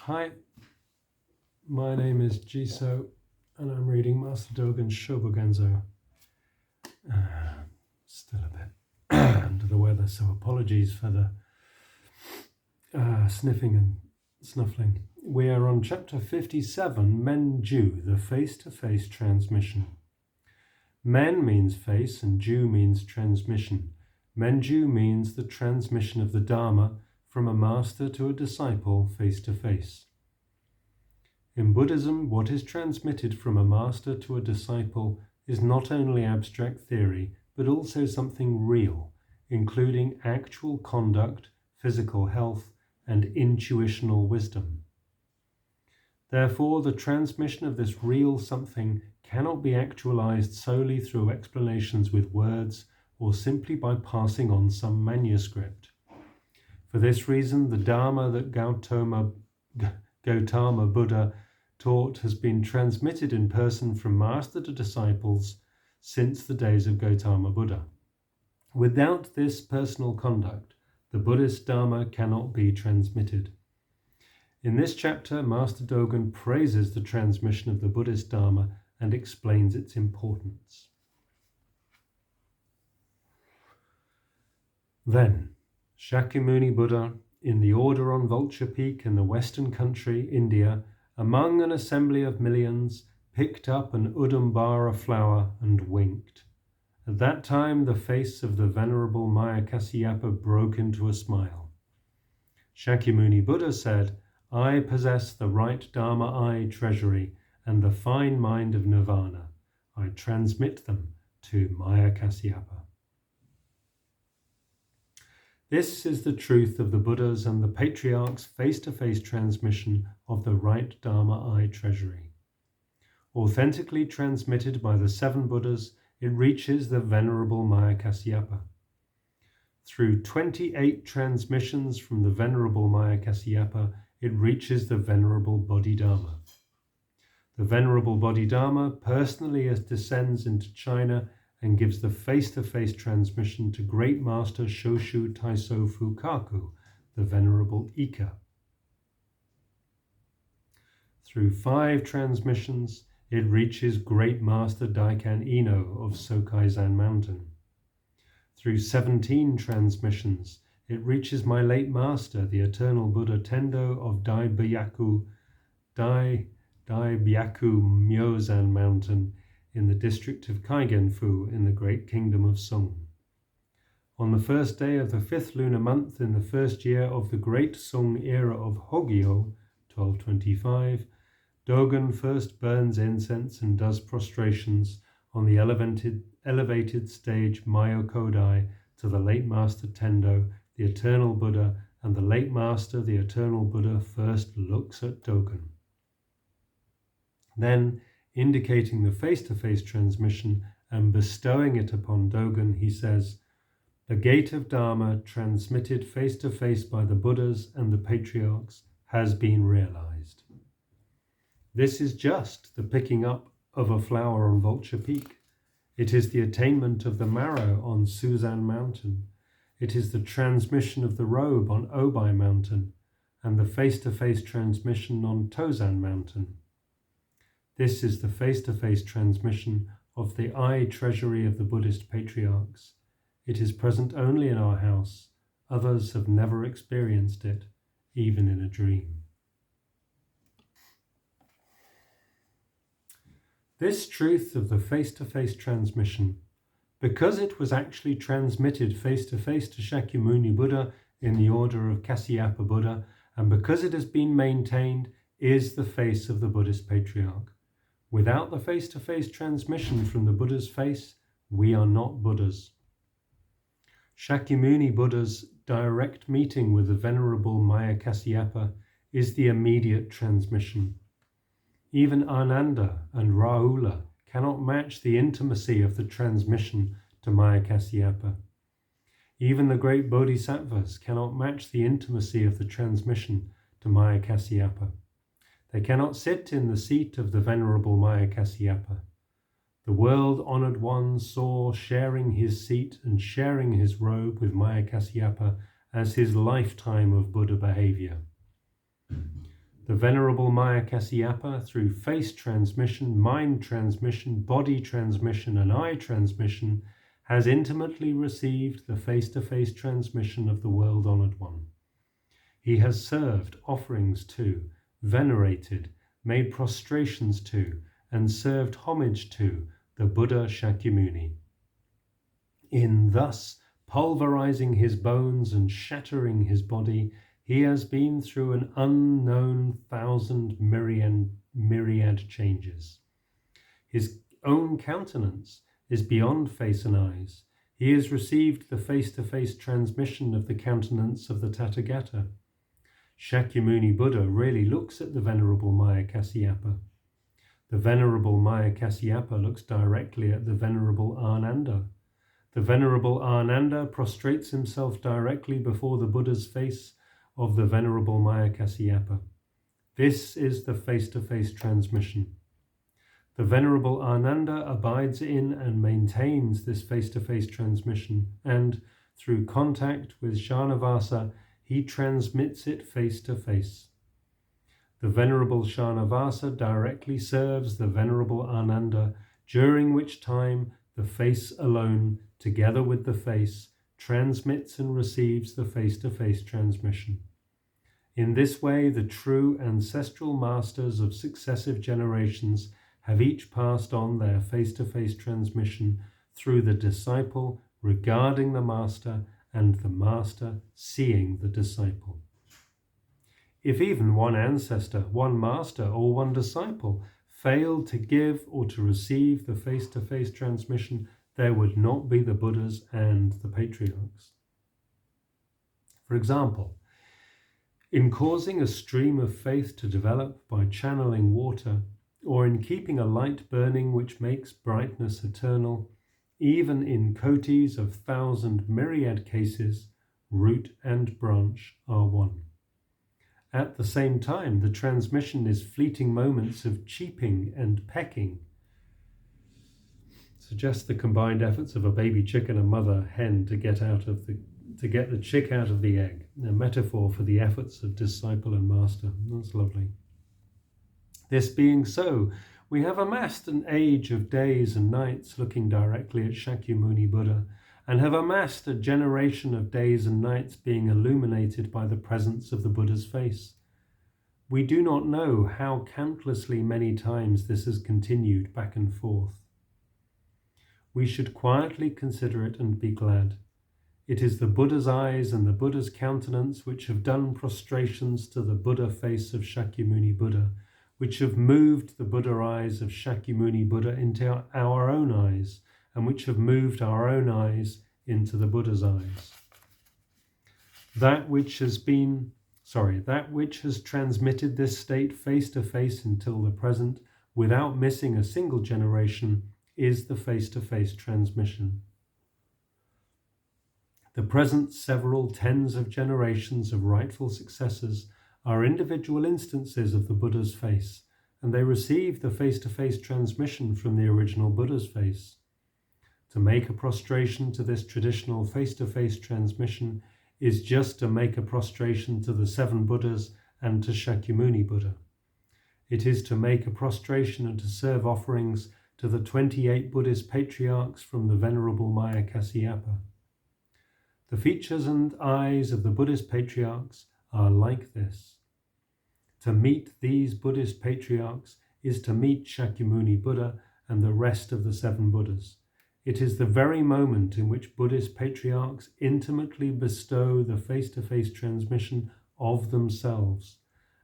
Hi, my name is Jiso and I'm reading Master Dōgen's Shōbōgenzō. Still a bit under the weather, so apologies for the sniffing and snuffling. We are on chapter 57, Menju, the face-to-face transmission. Men means face and Ju means transmission. Menju means the transmission of the Dharma from a master to a disciple face-to-face. In Buddhism, what is transmitted from a master to a disciple is not only abstract theory, but also something real, including actual conduct, physical health, and intuitional wisdom. Therefore, the transmission of this real something cannot be actualized solely through explanations with words or simply by passing on some manuscript. For this reason, the Dharma that Gautama Buddha taught has been transmitted in person from master to disciples since the days of Gautama Buddha. Without this personal conduct, the Buddhist Dharma cannot be transmitted. In this chapter, Master Dōgen praises the transmission of the Buddhist Dharma and explains its importance. Then, Shakyamuni Buddha, in the order on Vulture Peak in the Western country, India, among an assembly of millions, picked up an Udambara flower and winked. At that time, the face of the Venerable Maya Kasyapa broke into a smile. Shakyamuni Buddha said, "I possess the right Dharma eye treasury and the fine mind of Nirvana. I transmit them to Maya Kasyapa." This is the truth of the Buddha's and the Patriarch's face-to-face transmission of the right Dharma eye treasury. Authentically transmitted by the 7 Buddhas, it reaches the Venerable Maya Kasyapa. Through 28 transmissions from the Venerable Maya Kasyapa, it reaches the Venerable Bodhidharma. The Venerable Bodhidharma personally descends into China and gives the face-to-face transmission to Great Master Shoshu Taiso Fukaku, the Venerable Ika. Through 5 transmissions, it reaches Great Master Daikan Ino of Sokaizan Mountain. Through 17 transmissions, it reaches my late master, the Eternal Buddha Tendo of Daibyaku Myozan Mountain in the district of Kaigenfu in the Great Kingdom of Sung. On the first day of the 5th lunar month in the first year of the Great Sung era of Hogyo, 1225, Dōgen first burns incense and does prostrations on the elevated stage Myokodai to the late Master Tendo, the Eternal Buddha, and the late Master, the Eternal Buddha, first looks at Dōgen. Then, indicating the face-to-face transmission and bestowing it upon Dōgen, he says, "The gate of Dharma, transmitted face-to-face by the Buddhas and the Patriarchs, has been realized." This is just the picking up of a flower on Vulture Peak. It is the attainment of the marrow on Suzan Mountain. It is the transmission of the robe on Obai Mountain and the face-to-face transmission on Tozan Mountain. This is the face-to-face transmission of the eye treasury of the Buddhist Patriarchs. It is present only in our house. Others have never experienced it, even in a dream. This truth of the face-to-face transmission, because it was actually transmitted face-to-face to Shakyamuni Buddha in the order of Kasyapa Buddha, and because it has been maintained, is the face of the Buddhist Patriarch. Without the face-to-face transmission from the Buddha's face, we are not Buddhas. Shakyamuni Buddha's direct meeting with the Venerable Maya Kasyapa is the immediate transmission. Even Ananda and Rahula cannot match the intimacy of the transmission to Maya Kasyapa. Even the great Bodhisattvas cannot match the intimacy of the transmission to Maya Kasyapa. They cannot sit in the seat of the Venerable Maya Kasyapa. The world-honored one saw sharing his seat and sharing his robe with Maya Kasyapa as his lifetime of Buddha behavior. The Venerable Maya Kasyapa, through face transmission, mind transmission, body transmission, and eye transmission, has intimately received the face-to-face transmission of the World-Honored One. He has served offerings to, venerated, made prostrations to, and served homage to the Buddha Shakyamuni. In thus pulverizing his bones and shattering his body, he has been through an unknown myriad changes. His own countenance is beyond face and eyes. He has received the face-to-face transmission of the countenance of the Tathagata. Shakyamuni Buddha really looks at the Venerable Maya Kasyapa. The Venerable Maya Kasyapa looks directly at the Venerable Ananda. The Venerable Ananda prostrates himself directly before the Buddha's face of the Venerable Maya Kasyapa. This is the face-to-face transmission. The Venerable Ananda abides in and maintains this face-to-face transmission, and through contact with Shanavasa, he transmits it face-to-face. The Venerable Shanavasa directly serves the Venerable Ananda, during which time the face alone, together with the face, transmits and receives the face-to-face transmission. In this way, the true ancestral masters of successive generations have each passed on their face-to-face transmission through the disciple regarding the master and the master seeing the disciple. If even one ancestor, one master, or one disciple failed to give or to receive the face-to-face transmission, there would not be the Buddhas and the patriarchs. For example, in causing a stream of faith to develop by channeling water, or in keeping a light burning which makes brightness eternal, even in kotis of thousand myriad cases, root and branch are one. At the same time, the transmission is fleeting moments of cheeping and pecking. Suggests the combined efforts of a baby chick and a mother hen to get the chick out of the egg. A metaphor for the efforts of disciple and master. That's lovely. This being so, we have amassed an age of days and nights looking directly at Shakyamuni Buddha, and have amassed a generation of days and nights being illuminated by the presence of the Buddha's face. We do not know how countlessly many times this has continued back and forth. We should quietly consider it and be glad. It is the Buddha's eyes and the Buddha's countenance which have done prostrations to the Buddha face of Shakyamuni Buddha, which have moved the Buddha eyes of Shakyamuni Buddha into our own eyes, and which have moved our own eyes into the Buddha's eyes. That which has transmitted this state face to face until the present, without missing a single generation, is the face-to-face transmission. The present several tens of generations of rightful successors are individual instances of the Buddha's face, and they receive the face-to-face transmission from the original Buddha's face. To make a prostration to this traditional face-to-face transmission is just to make a prostration to the 7 Buddhas and to Shakyamuni Buddha. It is to make a prostration and to serve offerings to the 28 Buddhist patriarchs from the Venerable Maya Kasyapa. The features and eyes of the Buddhist patriarchs are like this. To meet these Buddhist patriarchs is to meet Shakyamuni Buddha and the rest of the 7 Buddhas. It is the very moment in which Buddhist patriarchs intimately bestow the face-to-face transmission of themselves,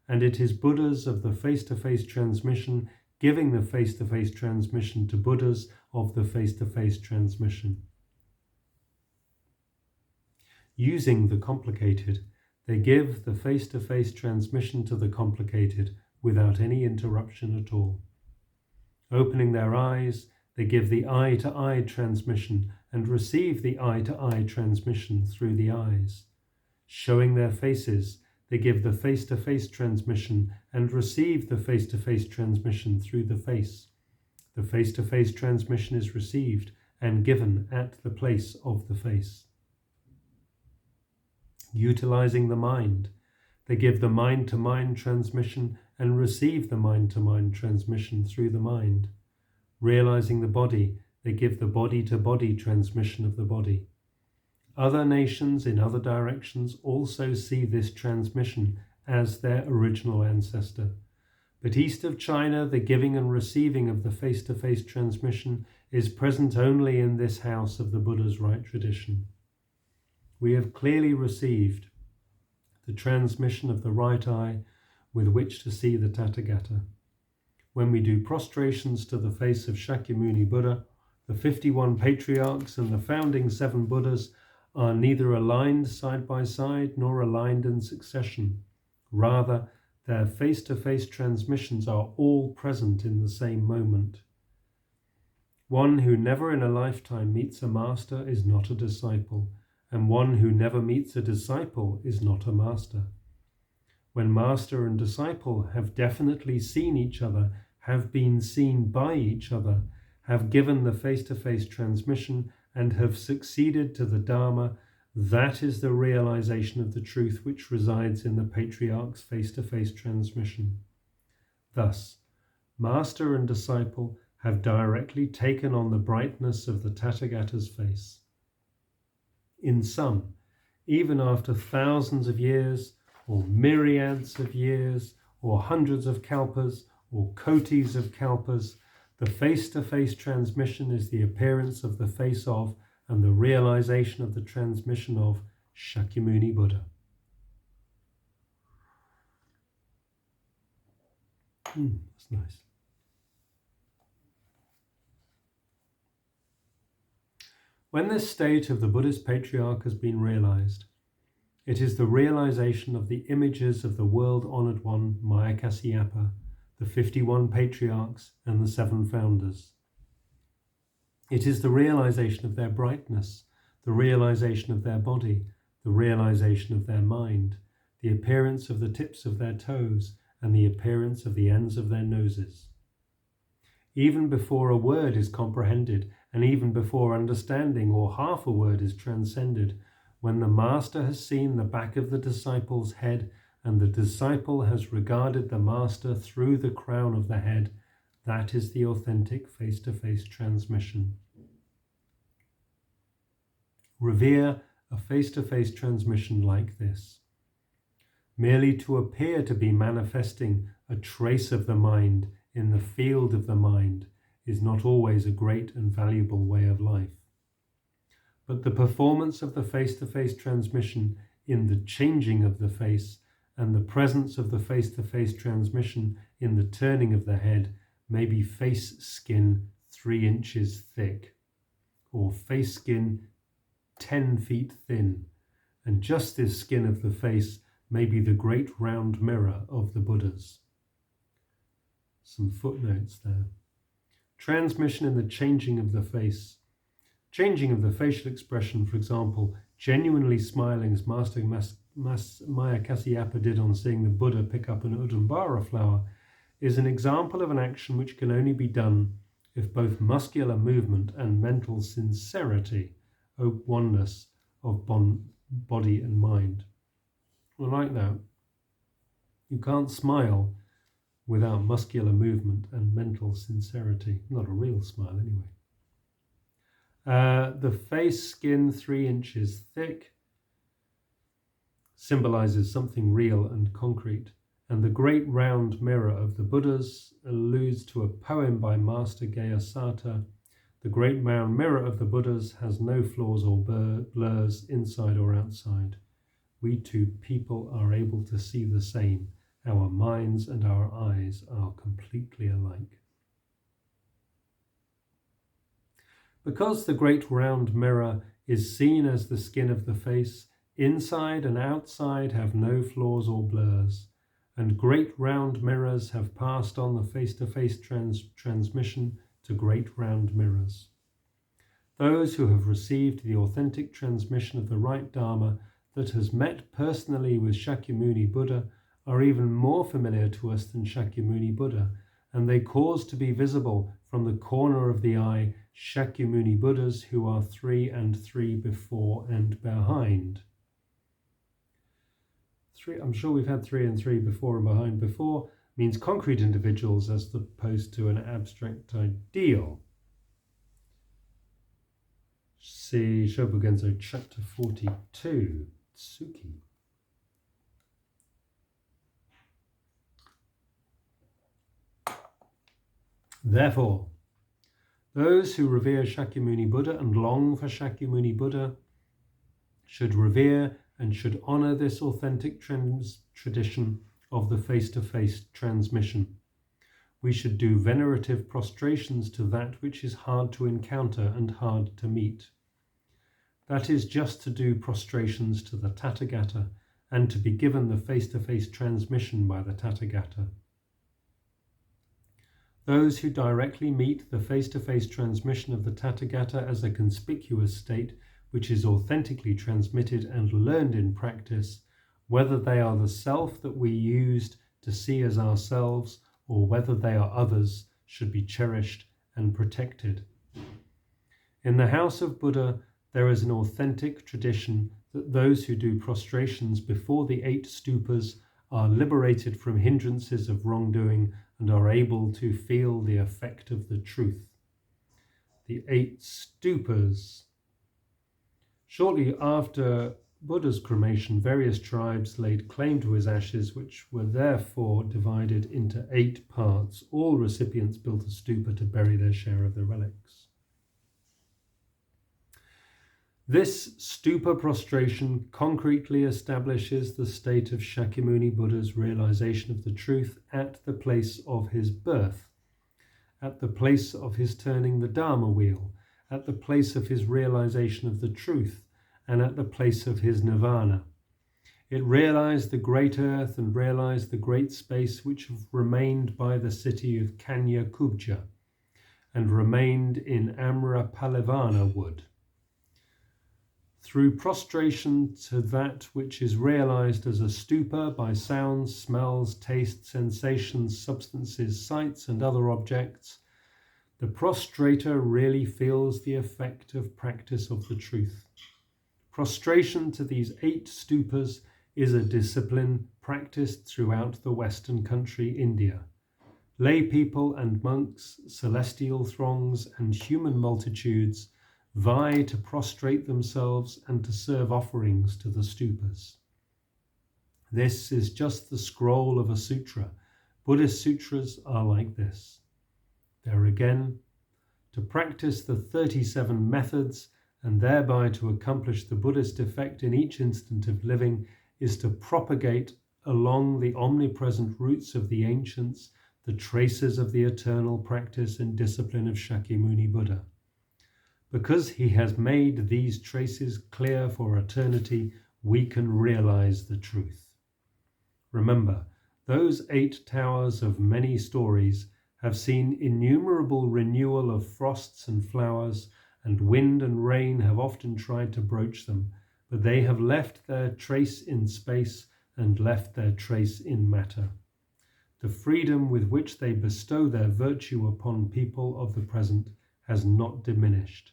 and it is Buddhas of the face-to-face transmission giving the face-to-face transmission to Buddhas of the face-to-face transmission. Using the complicated, they give the face-to-face transmission to the complicated without any interruption at all. Opening their eyes, they give the eye-to-eye transmission and receive the eye-to-eye transmission through the eyes. Showing their faces, they give the face-to-face transmission and receive the face-to-face transmission through the face. The face-to-face transmission is received and given at the place of the face. Utilizing the mind, They give the mind-to-mind transmission and receive the mind-to-mind transmission through the mind. Realizing the body, they give the body-to-body transmission of the body. Other nations in other directions also see this transmission as their original ancestor. But east of China, the giving and receiving of the face-to-face transmission is present only in this house of the Buddha's right tradition. We have clearly received the transmission of the right eye with which to see the Tathagata. When we do prostrations to the face of Shakyamuni Buddha, the 51 patriarchs and the founding 7 Buddhas are neither aligned side by side nor aligned in succession. Rather, their face-to-face transmissions are all present in the same moment. One who never in a lifetime meets a master is not a disciple, and one who never meets a disciple is not a master. When master and disciple have definitely seen each other, have been seen by each other, have given the face-to-face transmission, and have succeeded to the Dharma, that is the realization of the truth which resides in the patriarch's face-to-face transmission. Thus, master and disciple have directly taken on the brightness of the Tathagata's face. In sum, even after thousands of years, or myriads of years, or hundreds of kalpas, or kotis of kalpas, the face-to-face transmission is the appearance of the face of and the realization of the transmission of Shakyamuni Buddha. That's nice. When this state of the Buddhist patriarch has been realized, it is the realization of the images of the world-honored one, Maya Kasyapa, the 51 patriarchs and the 7 founders. It is the realization of their brightness, the realization of their body, the realization of their mind, the appearance of the tips of their toes, and the appearance of the ends of their noses. Even before a word is comprehended, and even before understanding or half a word is transcended, when the master has seen the back of the disciple's head and the disciple has regarded the master through the crown of the head, that is the authentic face-to-face transmission. Revere a face-to-face transmission like this. Merely to appear to be manifesting a trace of the mind in the field of the mind is not always a great and valuable way of life. But the performance of the face-to-face transmission in the changing of the face and the presence of the face-to-face transmission in the turning of the head may be face skin 3 inches thick, or face skin 10 feet thin, and just this skin of the face may be the great round mirror of the Buddhas. Some footnotes there. Transmission in the changing of the face. Changing of the facial expression, for example, genuinely smiling as Master Maya Kasyapa did on seeing the Buddha pick up an Udambara flower, is an example of an action which can only be done if both muscular movement and mental sincerity, oneness of body and mind. Well, like that, you can't smile without muscular movement and mental sincerity. Not a real smile, anyway. The face skin 3 inches thick symbolizes something real and concrete, and the great round mirror of the Buddhas alludes to a poem by Master Gayasata. The great round mirror of the Buddhas has no flaws or blurs inside or outside. We two people are able to see the same. Our minds and our eyes are completely alike. Because the great round mirror is seen as the skin of the face, inside and outside have no flaws or blurs, and great round mirrors have passed on the face-to-face transmission to great round mirrors. Those who have received the authentic transmission of the right Dharma that has met personally with Shakyamuni Buddha are even more familiar to us than Shakyamuni Buddha, and they cause to be visible from the corner of the eye Shakyamuni Buddhas who are 3 and 3 before and behind. three, I'm sure we've had 3 and 3 before and behind before, means concrete individuals as opposed to an abstract ideal. See Shōbōgenzō chapter 42, Tsuki. Therefore, those who revere Shakyamuni Buddha and long for Shakyamuni Buddha should revere and should honor this authentic tradition of the face-to-face transmission. We should do venerative prostrations to that which is hard to encounter and hard to meet. That is just to do prostrations to the Tathagata and to be given the face-to-face transmission by the Tathagata. Those who directly meet the face-to-face transmission of the Tathagata as a conspicuous state which is authentically transmitted and learned in practice, whether they are the self that we used to see as ourselves or whether they are others, should be cherished and protected. In the house of Buddha, there is an authentic tradition that those who do prostrations before the 8 stupas are liberated from hindrances of wrongdoing and are able to feel the effect of the truth. The 8 stupas. Shortly after Buddha's cremation, various tribes laid claim to his ashes, which were therefore divided into 8 parts. All recipients built a stupa to bury their share of the relics. This stupa prostration concretely establishes the state of Shakyamuni Buddha's realization of the truth at the place of his birth, at the place of his turning the Dharma wheel, at the place of his realization of the truth, and at the place of his nirvana. It realized the great earth and realized the great space which remained by the city of Kanya Kubja and remained in Amrapalivana wood. Through prostration to that which is realized as a stupa by sounds, smells, tastes, sensations, substances, sights, and other objects, the prostrator really feels the effect of practice of the truth. Prostration to these 8 stupas is a discipline practiced throughout the Western country, India. Lay people and monks, celestial throngs, and human multitudes vie to prostrate themselves and to serve offerings to the stupas. This is just the scroll of a sutra. Buddhist sutras are like this. There again, to practice the 37 methods and thereby to accomplish the Buddhist effect in each instant of living is to propagate along the omnipresent roots of the ancients the traces of the eternal practice and discipline of Shakyamuni Buddha. Because he has made these traces clear for eternity, we can realize the truth. Remember, those 8 towers of many stories have seen innumerable renewal of frosts and flowers, and wind and rain have often tried to broach them, but they have left their trace in space and left their trace in matter. The freedom with which they bestow their virtue upon people of the present has not diminished.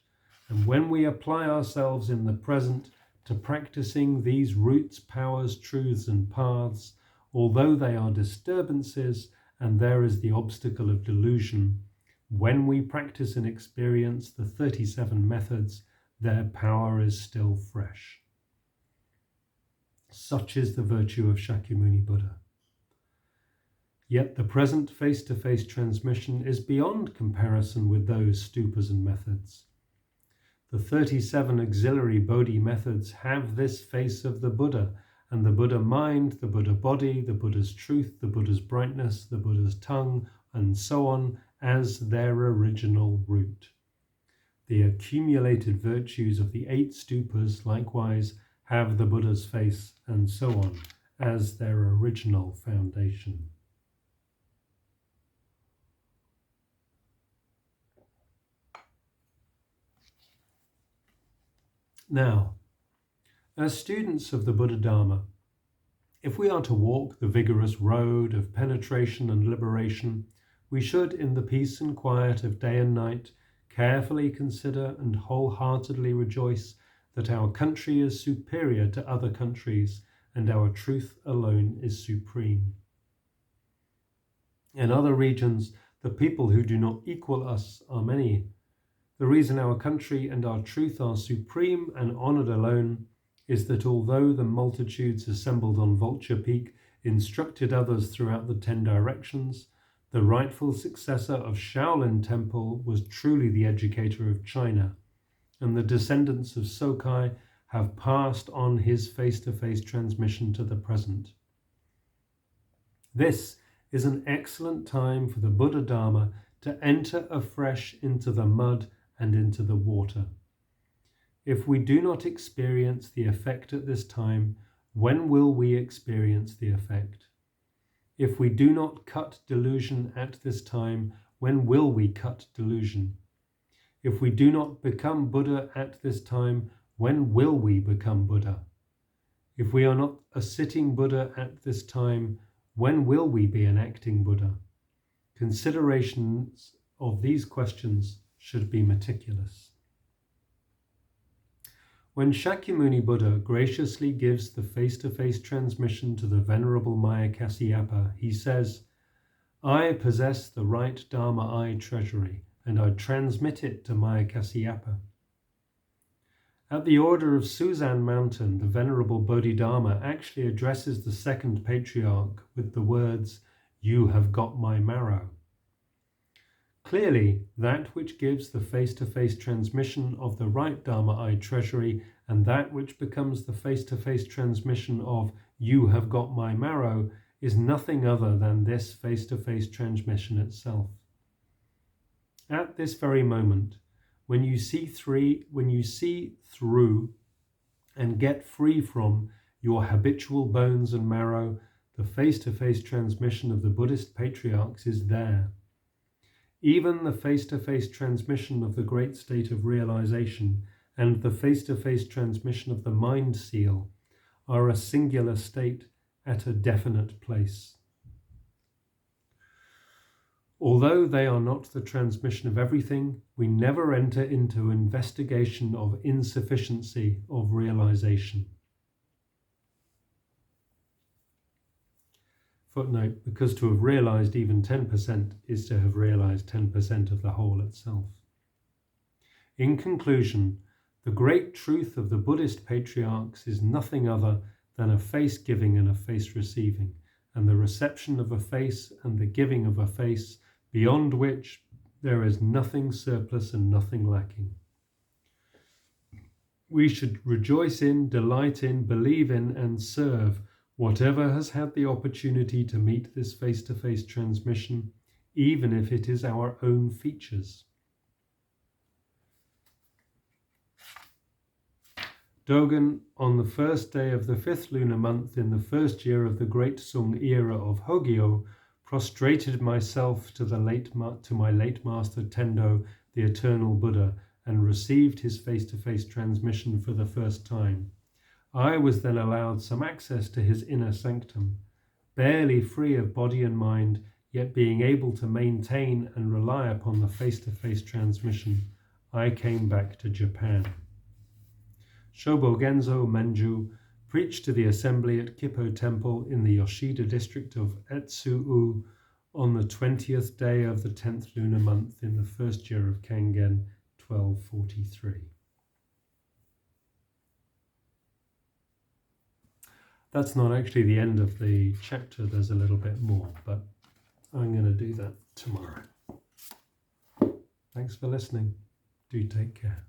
And when we apply ourselves in the present to practicing these roots, powers, truths, and paths, although they are disturbances and there is the obstacle of delusion, when we practice and experience the 37 methods, their power is still fresh. Such is the virtue of Shakyamuni Buddha. Yet the present face-to-face transmission is beyond comparison with those stupas and methods. The 37 auxiliary Bodhi methods have this face of the Buddha, and the Buddha mind, the Buddha body, the Buddha's truth, the Buddha's brightness, the Buddha's tongue, and so on as their original root. The accumulated virtues of the 8 stupas likewise have the Buddha's face, and so on, as their original foundation. Now, as students of the Buddha Dharma, if we are to walk the vigorous road of penetration and liberation, we should, in the peace and quiet of day and night, carefully consider and wholeheartedly rejoice that our country is superior to other countries, and our truth alone is supreme. In other regions, the people who do not equal us are many. The reason our country and our truth are supreme and honoured alone is that although the multitudes assembled on Vulture Peak instructed others throughout the 10 directions, the rightful successor of Shaolin Temple was truly the educator of China, and the descendants of Sokai have passed on his face-to-face transmission to the present. This is an excellent time for the Buddha Dharma to enter afresh into the mud and into the water. If we do not experience the effect at this time, when will we experience the effect? If we do not cut delusion at this time, when will we cut delusion? If we do not become Buddha at this time, when will we become Buddha? If we are not a sitting Buddha at this time, when will we be an acting Buddha? Considerations of these questions should be meticulous. When Shakyamuni Buddha graciously gives the face-to-face transmission to the Venerable Maya Kasyapa, he says, "I possess the right Dharma Eye treasury, and I transmit it to Maya Kasyapa." At the order of Suzan Mountain, the Venerable Bodhidharma actually addresses the second patriarch with the words, "You have got my marrow." Clearly, that which gives the face-to-face transmission of the right Dharma Eye treasury and that which becomes the face-to-face transmission of "You have got my marrow" is nothing other than this face-to-face transmission itself. At this very moment, when you see through and get free from your habitual bones and marrow, the face-to-face transmission of the Buddhist patriarchs is there. Even the face-to-face transmission of the great state of realization and the face-to-face transmission of the mind seal are a singular state at a definite place. Although they are not the transmission of everything, we never enter into investigation of insufficiency of realization. Footnote, because to have realized even 10% is to have realized 10% of the whole itself. In conclusion, the great truth of the Buddhist patriarchs is nothing other than a face giving and a face receiving, and the reception of a face and the giving of a face, beyond which there is nothing surplus and nothing lacking. We should rejoice in, delight in, believe in, and serve whatever has had the opportunity to meet this face-to-face transmission, even if it is our own features. Dōgen, on the first day of the 5th lunar month in the first year of the Great Sung era of Hogyo, prostrated myself to my late master Tendo, the eternal Buddha, and received his face-to-face transmission for the first time. I was then allowed some access to his inner sanctum. Barely free of body and mind, yet being able to maintain and rely upon the face-to-face transmission, I came back to Japan. Shōbōgenzō Menju preached to the assembly at Kippo Temple in the Yoshida district of Etsu-u on the 20th day of the 10th lunar month in the first year of Kangen, 1243. That's not actually the end of the chapter, there's a little bit more, but I'm going to do that tomorrow. Thanks for listening. Do take care.